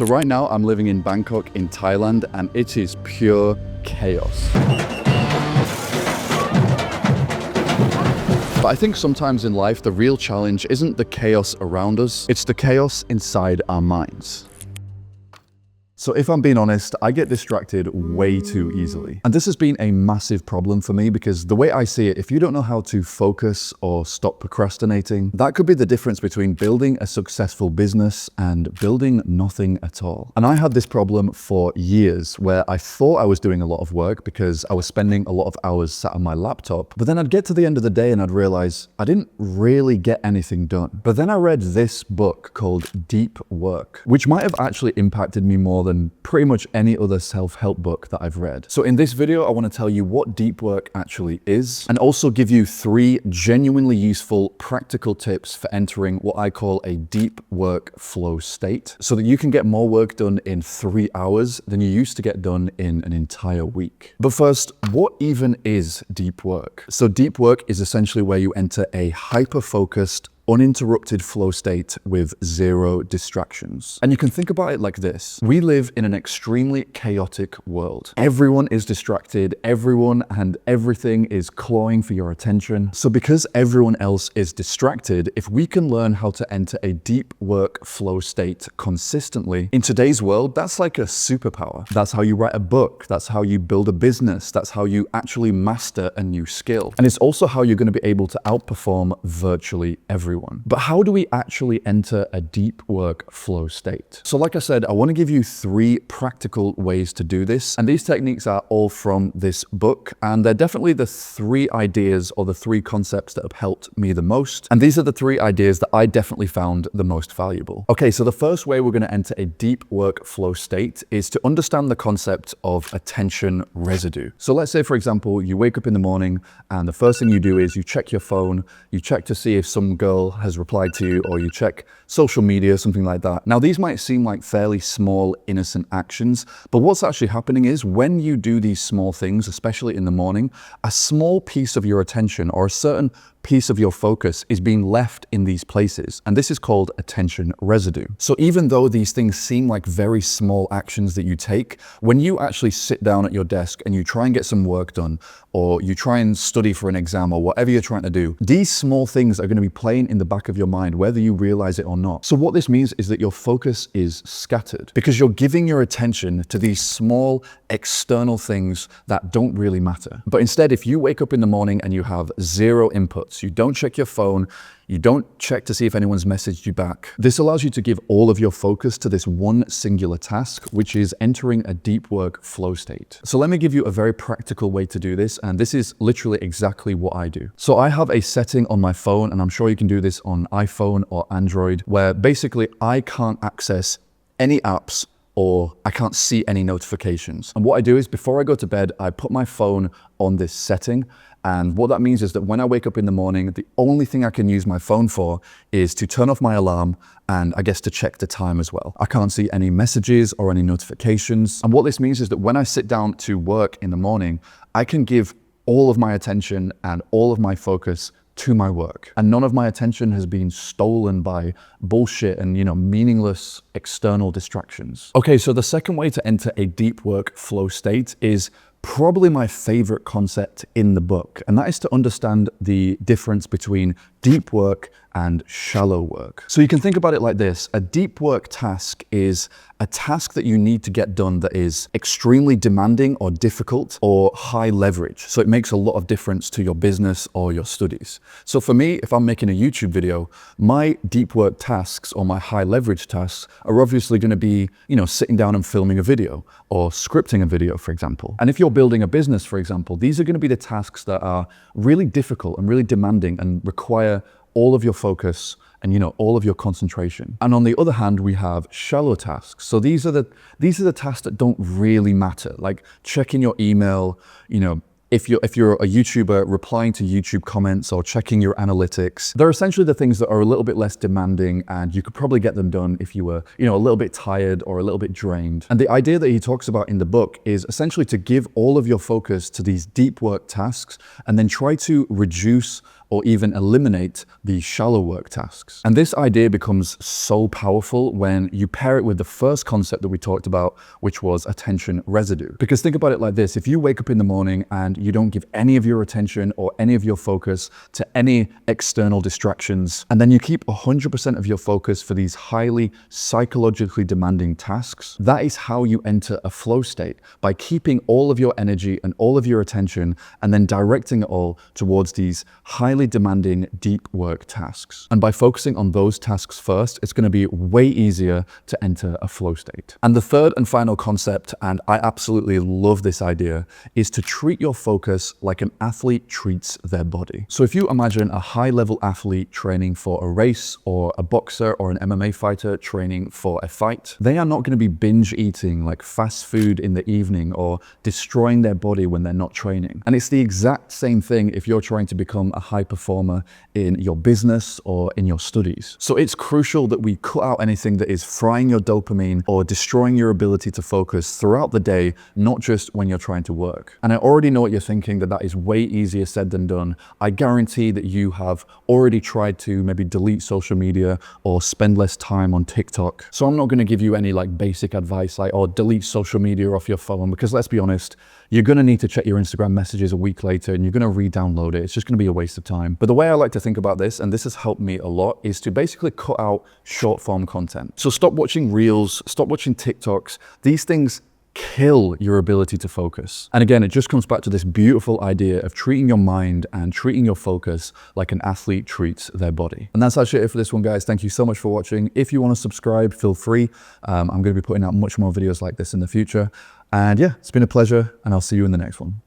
So right now I'm living in Bangkok in Thailand and it is pure chaos. But I think sometimes in life the real challenge isn't the chaos around us, it's the chaos inside our minds. So if I'm being honest, I get distracted way too easily. And this has been a massive problem for me because the way I see it, if you don't know how to focus or stop procrastinating, that could be the difference between building a successful business and building nothing at all. And I had this problem for years where I thought I was doing a lot of work because I was spending a lot of hours sat on my laptop, but then I'd get to the end of the day and I'd realize I didn't really get anything done. But then I read this book called Deep Work, which might have actually impacted me more than pretty much any other self-help book that I've read. So in this video, I want to tell you what deep work actually is and also give you 3 genuinely useful practical tips for entering what I call a deep work flow state so that you can get more work done in 3 hours than you used to get done in an entire week. But first, what even is deep work? So deep work is essentially where you enter a hyper-focused, uninterrupted flow state with 0 distractions. And you can think about it like this. We live in an extremely chaotic world. Everyone is distracted, everyone and everything is clawing for your attention. So because everyone else is distracted, if we can learn how to enter a deep work flow state consistently, in today's world, that's like a superpower. That's how you write a book, that's how you build a business, that's how you actually master a new skill. And it's also how you're going to be able to outperform virtually everyone. But how do we actually enter a deep work flow state? So like I said, I want to give you 3 practical ways to do this. And these techniques are all from this book. And they're definitely the 3 ideas or the 3 concepts that have helped me the most. And these are the 3 ideas that I definitely found the most valuable. Okay, so the first way we're going to enter a deep work flow state is to understand the concept of attention residue. So let's say, for example, you wake up in the morning and the first thing you do is you check your phone, you check to see if some girl has replied to you, or you check social media, something like that. Now, these might seem like fairly small, innocent actions, but what's actually happening is when you do these small things, especially in the morning, a small piece of your attention or a certain piece of your focus is being left in these places. And this is called attention residue. So even though these things seem like very small actions that you take, when you actually sit down at your desk and you try and get some work done, or you try and study for an exam or whatever you're trying to do, these small things are going to be playing in the back of your mind, whether you realize it or not. So what this means is that your focus is scattered because you're giving your attention to these small external things that don't really matter. But instead, if you wake up in the morning and you have 0 inputs, you don't check your phone, you don't check to see if anyone's messaged you back. This allows you to give all of your focus to this one singular task, which is entering a deep work flow state. So let me give you a very practical way to do this. And this is literally exactly what I do. So I have a setting on my phone, and I'm sure you can do this on iPhone or Android, where basically I can't access any apps or I can't see any notifications. And what I do is before I go to bed, I put my phone on this setting. And what that means is that when I wake up in the morning, the only thing I can use my phone for is to turn off my alarm and I guess to check the time as well. I can't see any messages or any notifications. And what this means is that when I sit down to work in the morning, I can give all of my attention and all of my focus to my work. And none of my attention has been stolen by bullshit and, meaningless external distractions. Okay, so the second way to enter a deep work flow state is probably my favorite concept in the book, and that is to understand the difference between deep work and shallow work. So you can think about it like this. A deep work task is a task that you need to get done that is extremely demanding or difficult or high leverage. So it makes a lot of difference to your business or your studies. So for me, if I'm making a YouTube video, my deep work tasks or my high leverage tasks are obviously going to be, sitting down and filming a video or scripting a video, for example. And if you're building a business, for example, these are going to be the tasks that are really difficult and really demanding and require all of your focus and all of your concentration. And on the other hand, we have shallow tasks. So these are the tasks that don't really matter, like checking your email, if you're a YouTuber, replying to YouTube comments or checking your analytics. They're essentially the things that are a little bit less demanding, and you could probably get them done if you were, a little bit tired or a little bit drained. And the idea that he talks about in the book is essentially to give all of your focus to these deep work tasks and then try to reduce or even eliminate the shallow work tasks. And this idea becomes so powerful when you pair it with the first concept that we talked about, which was attention residue. Because think about it like this: if you wake up in the morning and you don't give any of your attention or any of your focus to any external distractions, and then you keep 100% of your focus for these highly psychologically demanding tasks, that is how you enter a flow state, by keeping all of your energy and all of your attention and then directing it all towards these highly demanding deep work tasks. And by focusing on those tasks first, it's going to be way easier to enter a flow state. And the third and final concept, and I absolutely love this idea, is to treat your focus like an athlete treats their body. So if you imagine a high-level athlete training for a race, or a boxer or an MMA fighter training for a fight, they are not going to be binge eating like fast food in the evening or destroying their body when they're not training. And it's the exact same thing if you're trying to become a high performer in your business or in your studies. So it's crucial that we cut out anything that is frying your dopamine or destroying your ability to focus throughout the day, not just when you're trying to work. And I already know what you're thinking, that is way easier said than done. I guarantee that you have already tried to maybe delete social media or spend less time on TikTok. So I'm not going to give you any like basic advice like, oh, delete social media off your phone, because let's be honest, you're going to need to check your Instagram messages a week later and you're going to re-download it. It's just going to be a waste of time. But the way I like to think about this, and this has helped me a lot, is to basically cut out short form content. So stop watching Reels, stop watching TikToks. These things kill your ability to focus. And again, it just comes back to this beautiful idea of treating your mind and treating your focus like an athlete treats their body. And that's actually it for this one, guys. Thank you so much for watching. If you want to subscribe, feel free. I'm going to be putting out much more videos like this in the future. And yeah, it's been a pleasure, and I'll see you in the next one.